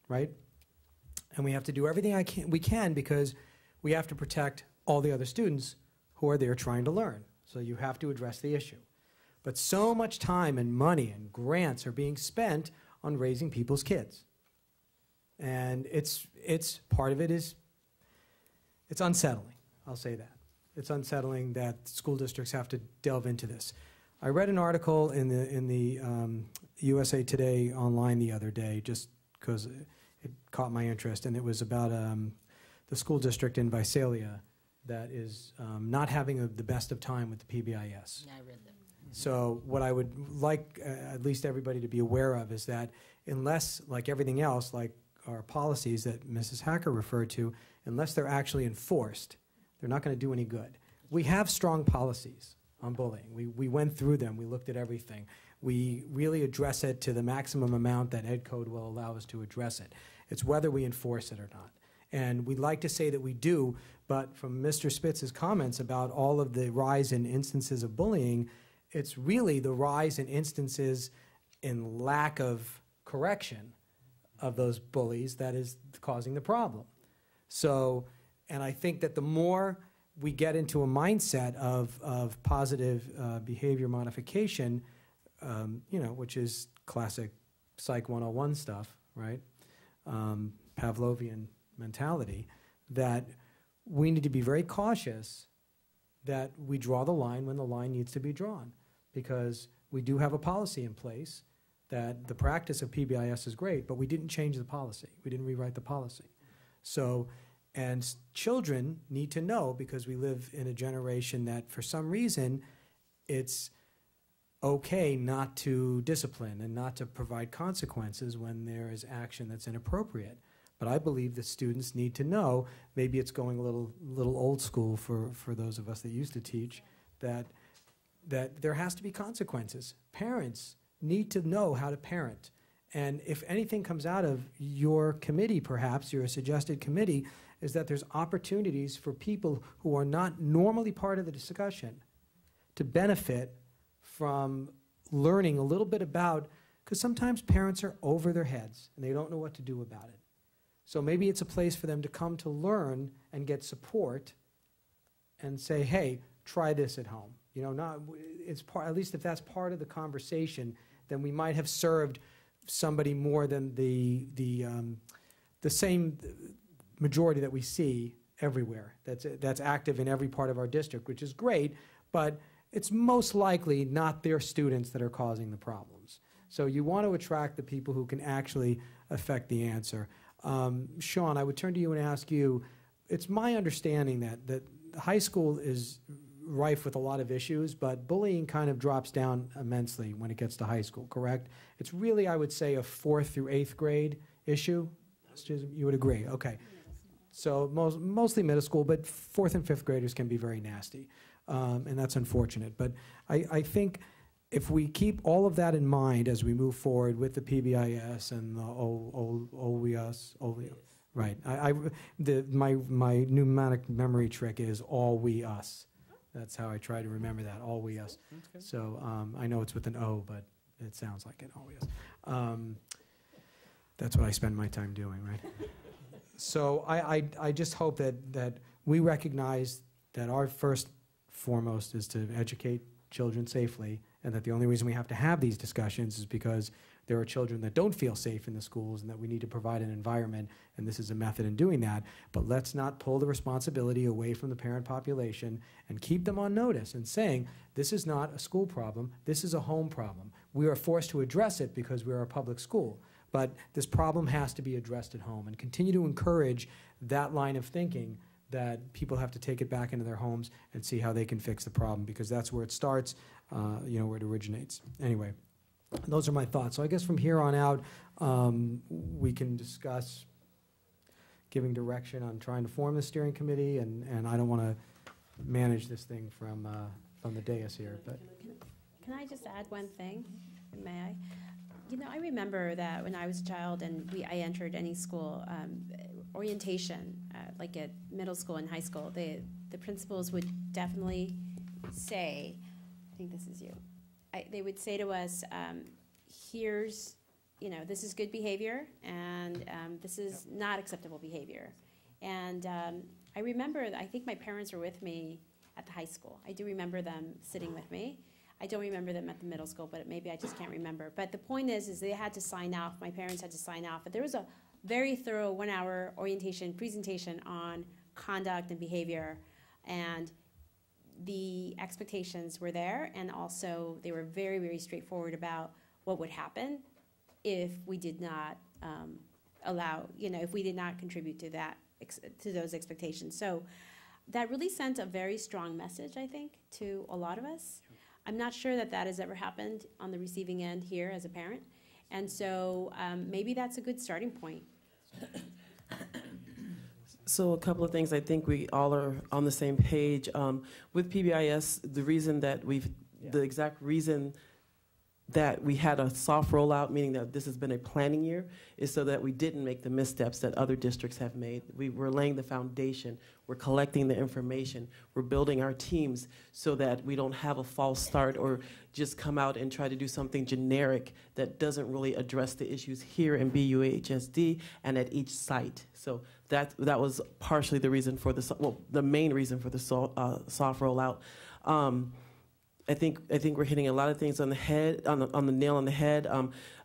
Speaker 11: right? And we have to do everything we can because we have to protect all the other students who are there trying to learn. So you have to address the issue. But so much time and money and grants are being spent on raising people's kids. And it's part of it is, it's unsettling, I'll say that. It's unsettling that school districts have to delve into this. I read an article in the USA Today online the other day just because it caught my interest, and it was about the school district in Visalia that is not having the best of time with the PBIS.
Speaker 2: Yeah, I read that.
Speaker 11: So what I would like at least everybody to be aware of is that unless, like everything else, like our policies that Mrs. Hacker referred to, unless they're actually enforced, they're not going to do any good. We have strong policies on bullying. We went through them. We looked at everything. We really address it to the maximum amount that Ed Code will allow us to address it. It's whether we enforce it or not. And we'd like to say that we do, but from Mr. Spitz's comments about all of the rise in instances of bullying, it's really the rise in instances in lack of correction of those bullies that is causing the problem. So, and I think that the more we get into a mindset of positive behavior modification, which is classic Psych 101 stuff, right? Pavlovian mentality, that we need to be very cautious that we draw the line when the line needs to be drawn, because we do have a policy in place that the practice of PBIS is great, but we didn't change the policy. We didn't rewrite the policy. So, and children need to know, because we live in a generation that for some reason it's okay not to discipline and not to provide consequences when there is action that's inappropriate. But I believe that students need to know, maybe it's going a little old school for those of us that used to teach, that there has to be consequences. Parents need to know how to parent. And if anything comes out of your committee, perhaps, your suggested committee, is that there's opportunities for people who are not normally part of the discussion to benefit from learning a little bit about, because sometimes parents are over their heads and they don't know what to do about it. So maybe it's a place for them to come to learn and get support and say, hey, try this at home. You know, it's part, at least if that's part of the conversation, then we might have served somebody more than the same majority that we see everywhere that's active in every part of our district, which is great, but it's most likely not their students that are causing the problems. So you want to attract the people who can actually affect the answer. Sean, I would turn to you and ask you, it's my understanding that high school is rife with a lot of issues, but bullying kind of drops down immensely when it gets to high school, correct? It's really, I would say, a 4th through 8th grade issue. You would agree, okay. So mostly middle school, but 4th and 5th graders can be very nasty, and that's unfortunate. But I think if we keep all of that in mind as we move forward with the PBIS and the OWIUS, right? My mnemonic memory trick is all we us. That's how I try to remember that, all we us. So I know it's with an O, but it sounds like it, all we us. That's what I spend my time doing, right? So I just hope that we recognize that our first foremost is to educate children safely, and that the only reason we have to have these discussions is because there are children that don't feel safe in the schools and that we need to provide an environment, and this is a method in doing that. But let's not pull the responsibility away from the parent population and keep them on notice and saying, this is not a school problem, this is a home problem. We are forced to address it because we are a public school. But this problem has to be addressed at home, and continue to encourage that line of thinking that people have to take it back into their homes and see how they can fix the problem, because that's where it starts, where it originates. Anyway, those are my thoughts. So I guess from here on out, we can discuss giving direction on trying to form the steering committee, and I don't want to manage this thing from the dais here. But
Speaker 7: Can I just add one thing? May I? I remember that when I was a child and I entered any school, orientation, like at middle school and high school, the principals would definitely say, I think this is you, they would say to us, here's, this is good behavior, and this is not acceptable behavior. And I remember, I think my parents were with me at the high school. I do remember them sitting with me. I don't remember them at the middle school, but maybe I just can't remember. But the point is they had to sign off. My parents had to sign off. But there was a very thorough 1-hour orientation presentation on conduct and behavior. And the expectations were there. And also they were very, very straightforward about what would happen if we did not if we did not contribute to that, to those expectations. So that really sent a very strong message, I think, to a lot of us. I'm not sure that has ever happened on the receiving end here as a parent. And so maybe that's a good starting point.
Speaker 4: So a couple of things. I think we all are on the same page. With PBIS, the exact reason that we had a soft rollout, meaning that this has been a planning year, is so that we didn't make the missteps that other districts have made. We're laying the foundation. We're collecting the information. We're building our teams so that we don't have a false start or just come out and try to do something generic that doesn't really address the issues here in BHUSD and at each site. So that was partially the reason for the main reason for the soft rollout. I think we're hitting a lot of things on the head, on the nail on the head.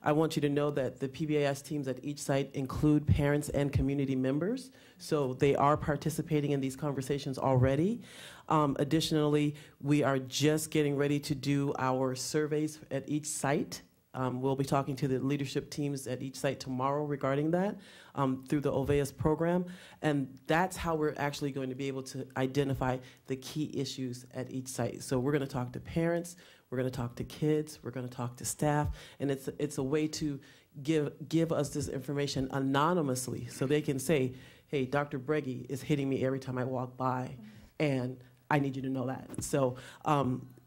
Speaker 4: I want you to know that the PBIS teams at each site include parents and community members, so they are participating in these conversations already. Additionally, we are just getting ready to do our surveys at each site. We'll be talking to the leadership teams at each site tomorrow regarding that through the OVEAS program. And that's how we're actually going to be able to identify the key issues at each site. So we're going to talk to parents, we're going to talk to kids, we're going to talk to staff, and it's a way to give us this information anonymously so they can say, hey, Dr. Breggy is hitting me every time I walk by, and I need you to know that. So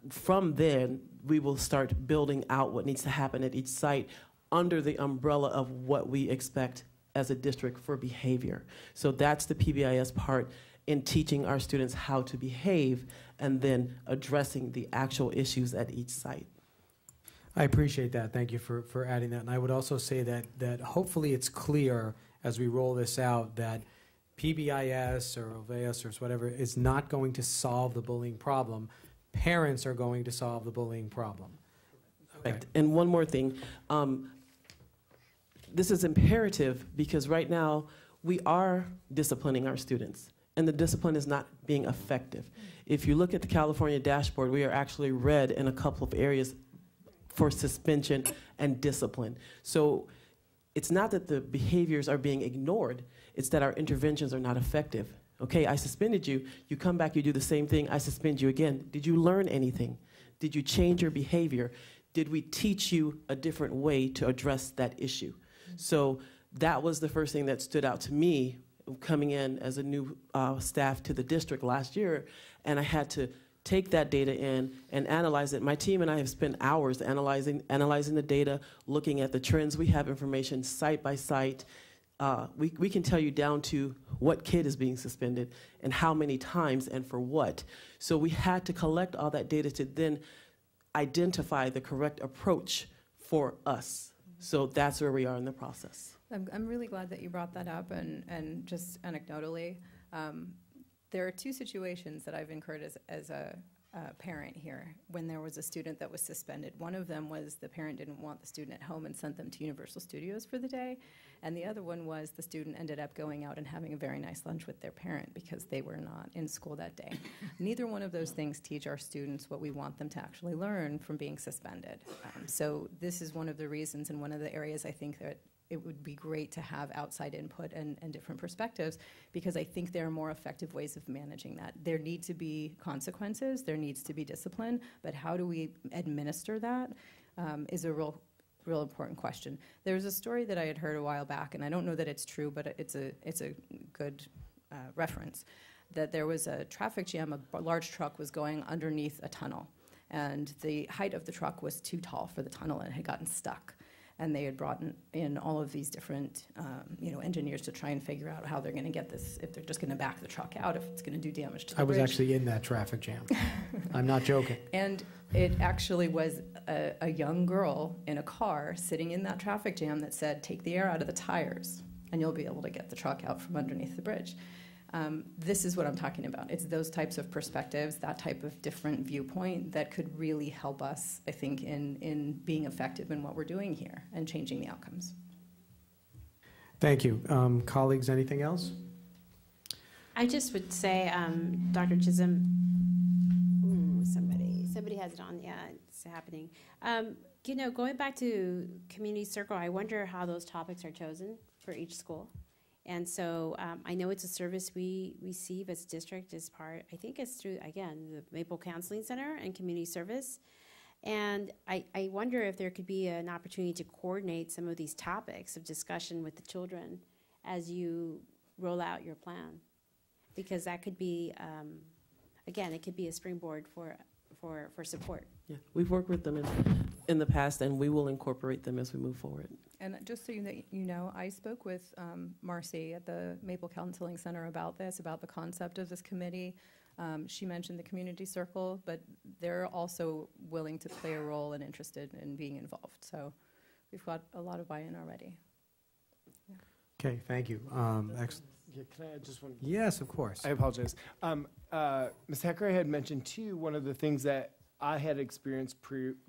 Speaker 4: from then, we will start building out what needs to happen at each site under the umbrella of what we expect as a district for behavior. So that's the PBIS part in teaching our students how to behave and then addressing the actual issues at each site.
Speaker 11: I appreciate that. Thank you for adding that. And I would also say that hopefully it's clear as we roll this out that PBIS or OVEAS or whatever is not going to solve the bullying problem. Parents are going to solve the bullying problem. Okay.
Speaker 4: And one more thing. This is imperative because right now we are disciplining our students, and the discipline is not being effective. If you look at the California dashboard, we are actually red in a couple of areas for suspension and discipline. So it's not that the behaviors are being ignored, it's that our interventions are not effective. Okay, I suspended you, you come back, you do the same thing, I suspend you again. Did you learn anything? Did you change your behavior? Did we teach you a different way to address that issue? So that was the first thing that stood out to me coming in as a new staff to the district last year, and I had to take that data in and analyze it. My team and I have spent hours analyzing the data, looking at the trends. We have information site by site. We can tell you down to what kid is being suspended and how many times and for what. So we had to collect all that data to then identify the correct approach for us. So that's where we are in the process.
Speaker 17: I'm really glad that you brought that up, and just anecdotally, there are two situations that I've incurred as a parent here when there was a student that was suspended. One of them was the parent didn't want the student at home and sent them to Universal Studios for the day, and the other one was the student ended up going out and having a very nice lunch with their parent because they were not in school that day. Neither one of those things teach our students what we want them to actually learn from being suspended. So this is one of the reasons and one of the areas I think that it would be great to have outside input and different perspectives, because I think there are more effective ways of managing that. There need to be consequences, there needs to be discipline, but how do we administer that is a real important question. There's a story that I had heard a while back, and I don't know that it's true, but it's a good reference, that there was a traffic jam. A large truck was going underneath a tunnel, and the height of the truck was too tall for the tunnel and had gotten stuck. And they had brought in all of these different engineers to try and figure out how they're going to get this, if they're just going to back the truck out, if it's going to do damage to the bridge.
Speaker 11: I was actually in that traffic jam. I'm not joking.
Speaker 17: And it actually was a young girl in a car sitting in that traffic jam that said, take the air out of the tires, and you'll be able to get the truck out from underneath the bridge. This is what I'm talking about. It's those types of perspectives, that type of different viewpoint that could really help us, I think, in being effective in what we're doing here and changing the outcomes.
Speaker 11: Thank you. Colleagues, anything else?
Speaker 7: I just would say, Dr. Chisholm, somebody has it on. Yeah, it's happening. Going back to community circle, I wonder how those topics are chosen for each school. And so I know it's a service we receive as a district as part, I think it's through, again, the Maple Counseling Center and Community Service. And I wonder if there could be an opportunity to coordinate some of these topics of discussion with the children as you roll out your plan. Because that could be, again, it could be a springboard for support.
Speaker 4: Yeah, we've worked with them in the past, and we will incorporate them as we move forward.
Speaker 17: And just so you know, I spoke with Marcy at the Maple Counseling Center about this, about the concept of this committee. She mentioned the community circle, but they're also willing to play a role and interested in being involved. So we've got a lot of buy-in already. Yeah.
Speaker 11: Okay, thank you. Excellent.
Speaker 15: Yeah, can I add just one?
Speaker 11: Yes, of course.
Speaker 15: I apologize. Ms. Hacker had mentioned, too, one of the things that I had experienced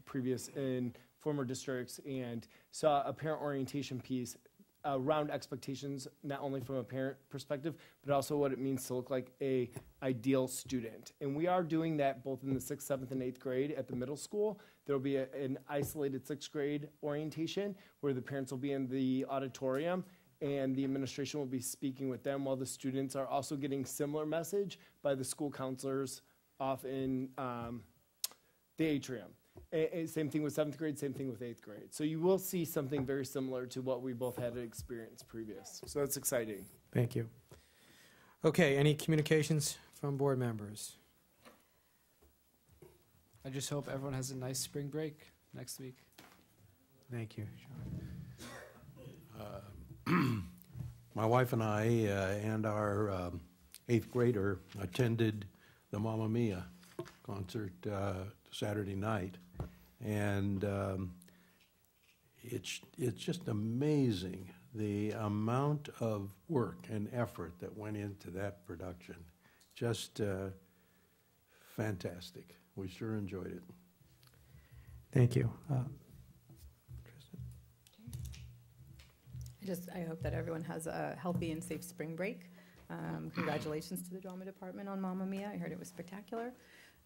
Speaker 15: previous in former districts and saw a parent orientation piece around expectations, not only from a parent perspective, but also what it means to look like a ideal student. And we are doing that both in the 6th, 7th, and 8th grade at the middle school. There will be an isolated 6th grade orientation where the parents will be in the auditorium and the administration will be speaking with them while the students are also getting similar message by the school counselors off in the atrium. Same thing with 7th grade, same thing with 8th grade. So you will see something very similar to what we both had experienced previous. So that's exciting.
Speaker 11: Thank you. Okay, any communications from board members?
Speaker 15: I just hope everyone has a nice spring break next week.
Speaker 11: Thank you,
Speaker 16: My wife and I and our 8th grader attended the Mamma Mia concert Saturday night, and it's just amazing the amount of work and effort that went into that production. Just fantastic. We sure enjoyed it.
Speaker 11: Thank you.
Speaker 17: I hope that everyone has a healthy and safe spring break. Congratulations to the drama department on Mamma Mia. I heard it was spectacular.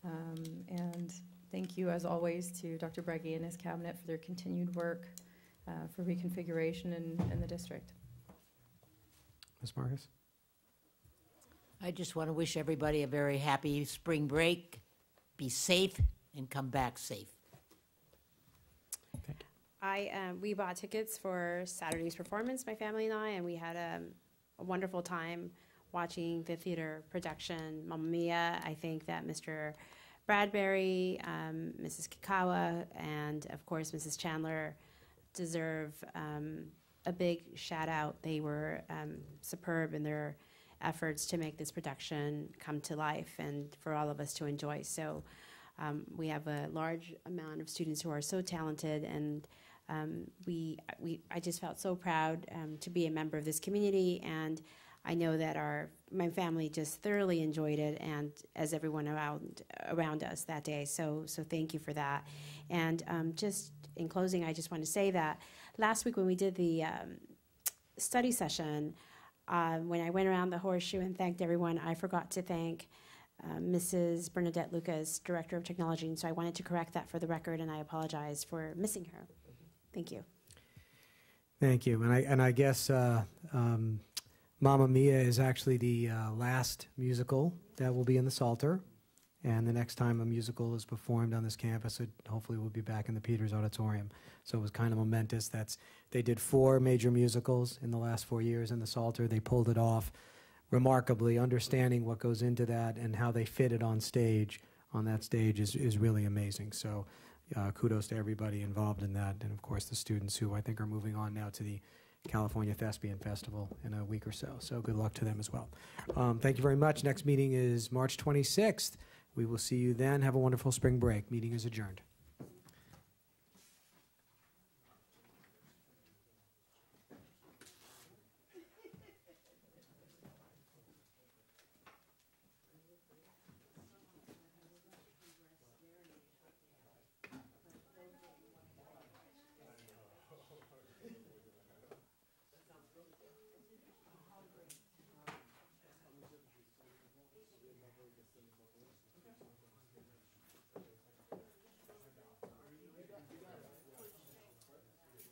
Speaker 17: And thank you, as always, to Dr. Breggy and his cabinet for their continued work for reconfiguration in the district.
Speaker 11: Ms. Marcus?
Speaker 2: I just want to wish everybody a very happy spring break. Be safe and come back safe.
Speaker 7: We bought tickets for Saturday's performance, my family and I, and we had a wonderful time watching the theater production, Mamma Mia. I think that Mr. Bradbury, Mrs. Kikawa, and of course Mrs. Chandler deserve a big shout out. They were superb in their efforts to make this production come to life and for all of us to enjoy. So we have a large amount of students who are so talented, and I just felt so proud to be a member of this community, and I know that my family just thoroughly enjoyed it, and as everyone around us that day. So thank you for that. And just in closing, I just want to say that last week when we did the study session, when I went around the horseshoe and thanked everyone, I forgot to thank Mrs. Bernadette Lucas, Director of Technology, and so I wanted to correct that for the record, and I apologize for missing her. Thank you.
Speaker 11: Thank you. And I guess Mamma Mia is actually the last musical that will be in the Psalter. And the next time a musical is performed on this campus, it hopefully will be back in the Peters Auditorium. So it was kind of momentous. They did 4 major musicals in the last 4 years in the Psalter. They pulled it off remarkably. Understanding what goes into that and how they fit it on stage, on that stage, is really amazing. So kudos to everybody involved in that. And, of course, the students who I think are moving on now to the California Thespian Festival in a week or so. So good luck to them as well. Thank you very much. Next meeting is March 26th. We will see you then. Have a wonderful spring break. Meeting is adjourned.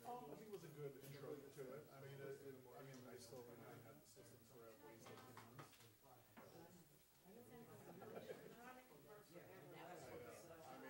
Speaker 1: I think it was a good intro to it. I mean, I still